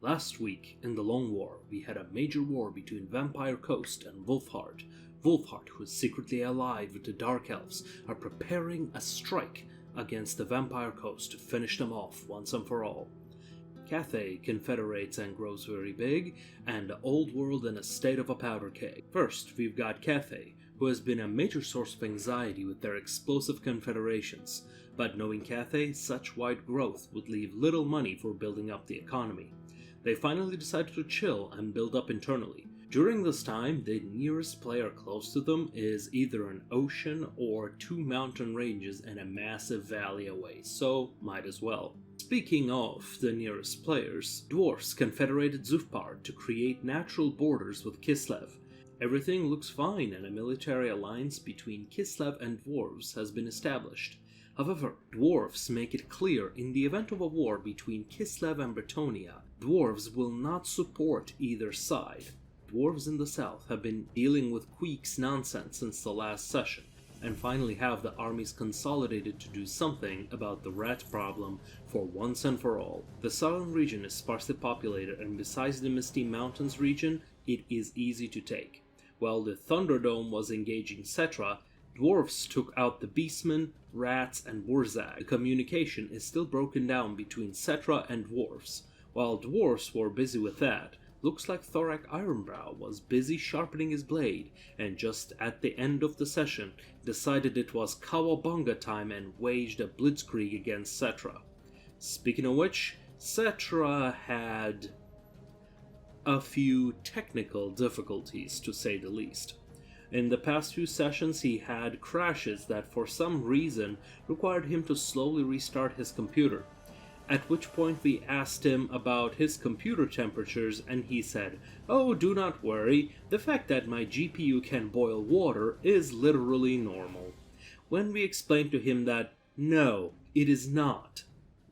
Last week, in the Long War, we had a major war between Vampire Coast and Ulthuan. Ulthuan, who is secretly allied with the Dark Elves, are preparing a strike against the Vampire Coast to finish them off once and for all. Cathay confederates and grows very big, and the old world in a state of a powder keg. First, we've got Cathay, who has been a major source of anxiety with their explosive confederations, but knowing Cathay, such wide growth would leave little money for building up the economy. They finally decided to chill and build up internally. During this time, the nearest player close to them is either an ocean or 2 mountain ranges and a massive valley away, so might as well. Speaking of the nearest players, Dwarfs confederated Zufbar to create natural borders with Kislev. Everything looks fine and a military alliance between Kislev and Dwarves has been established. However, Dwarves make it clear in the event of a war between Kislev and Bretonnia, Dwarves will not support either side. Dwarves in the south have been dealing with Queek's nonsense since the last session, and finally have the armies consolidated to do something about the rat problem for once and for all. The southern region is sparsely populated, and besides the Misty Mountains region, it is easy to take. While the Thunderdome was engaging Cetra, Dwarves took out the Beastmen, Rats, and Wurzag. The communication is still broken down between Cetra and Dwarves. While Dwarves were busy with that, looks like Thorak Ironbrow was busy sharpening his blade, and just at the end of the session, decided it was Kawabunga time and waged a blitzkrieg against Cetra. Speaking of which, Cetra had a few technical difficulties, to say the least. In the past few sessions, he had crashes that for some reason required him to slowly restart his computer. At which point we asked him about his computer temperatures, and he said, "Oh, do not worry, the fact that my GPU can boil water is literally normal." When we explained to him that, no, it is not,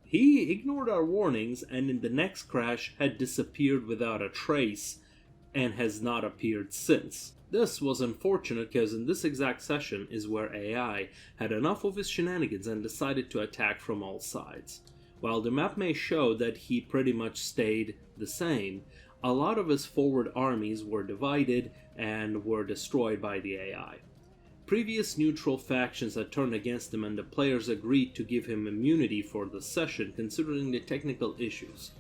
he ignored our warnings and in the next crash had disappeared without a trace and has not appeared since. This was unfortunate because in this exact session is where AI had enough of his shenanigans and decided to attack from all sides. While the map may show that he pretty much stayed the same, a lot of his forward armies were divided and were destroyed by the AI. Previous neutral factions had turned against him, and the players agreed to give him immunity for the session considering the technical issues.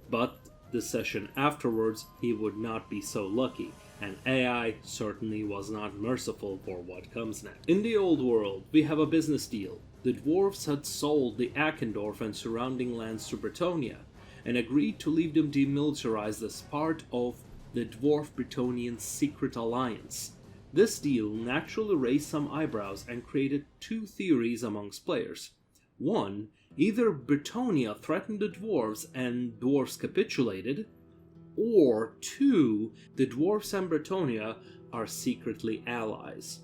But the session afterwards, he would not be so lucky, and AI certainly was not merciful for what comes next. In the old world, we have a business deal. The Dwarves had sold the Akendorf and surrounding lands to Bretonnia, and agreed to leave them demilitarized as part of the Dwarf-Bretonnian secret alliance. This deal naturally raised some eyebrows and created two theories amongst players. One, either Bretonnia threatened the Dwarves and Dwarves capitulated, or two, the Dwarves and Bretonnia are secretly allies.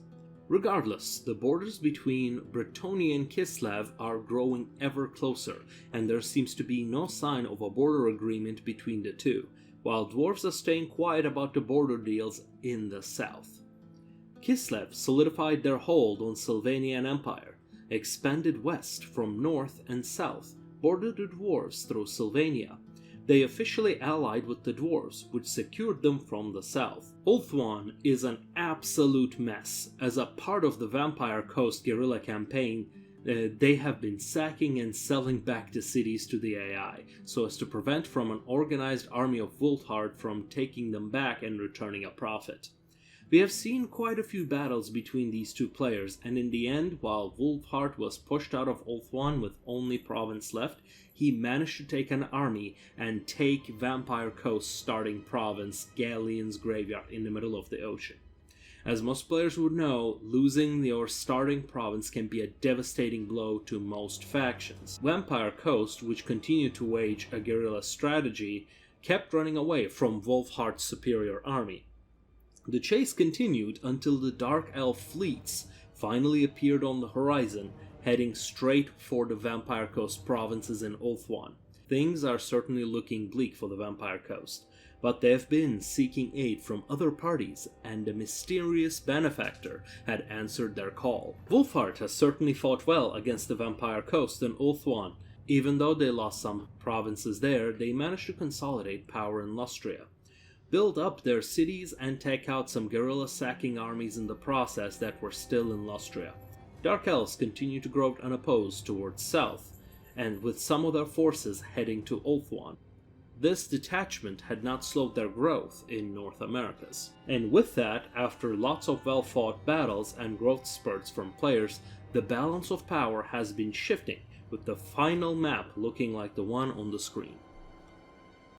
Regardless, the borders between Bretonnia and Kislev are growing ever closer, and there seems to be no sign of a border agreement between the two, while Dwarves are staying quiet about the border deals in the south. Kislev solidified their hold on Sylvanian Empire, expanded west from north and south, bordered the Dwarves through Sylvania. They officially allied with the Dwarves, which secured them from the south. Ulthuan is an absolute mess. As a part of the Vampire Coast guerrilla campaign, they have been sacking and selling back the cities to the AI, so as to prevent from an organized army of Ulthuan from taking them back and returning a profit. We have seen quite a few battles between these two players, and in the end, while Ulthuan was pushed out of Ulthuan with only province left, he managed to take an army and take Vampire Coast's starting province, Galleon's Graveyard, in the middle of the ocean. As most players would know, losing your starting province can be a devastating blow to most factions. Vampire Coast, which continued to wage a guerrilla strategy, kept running away from Ulthuan's superior army. The chase continued until the Dark Elf fleets finally appeared on the horizon, heading straight for the Vampire Coast provinces in Ulthuan. Things are certainly looking bleak for the Vampire Coast, but they have been seeking aid from other parties, and a mysterious benefactor had answered their call. Ulthuan has certainly fought well against the Vampire Coast and Ulthuan, Even though they lost some provinces there, they managed to consolidate power in Lustria, build up their cities, and take out some guerrilla sacking armies in the process that were still in Lustria. Dark Elves continued to grow unopposed towards south, and with some of their forces heading to Ulthuan. This detachment had not slowed their growth in North Americas. And with that, after lots of well-fought battles and growth spurts from players, the balance of power has been shifting, with the final map looking like the one on the screen.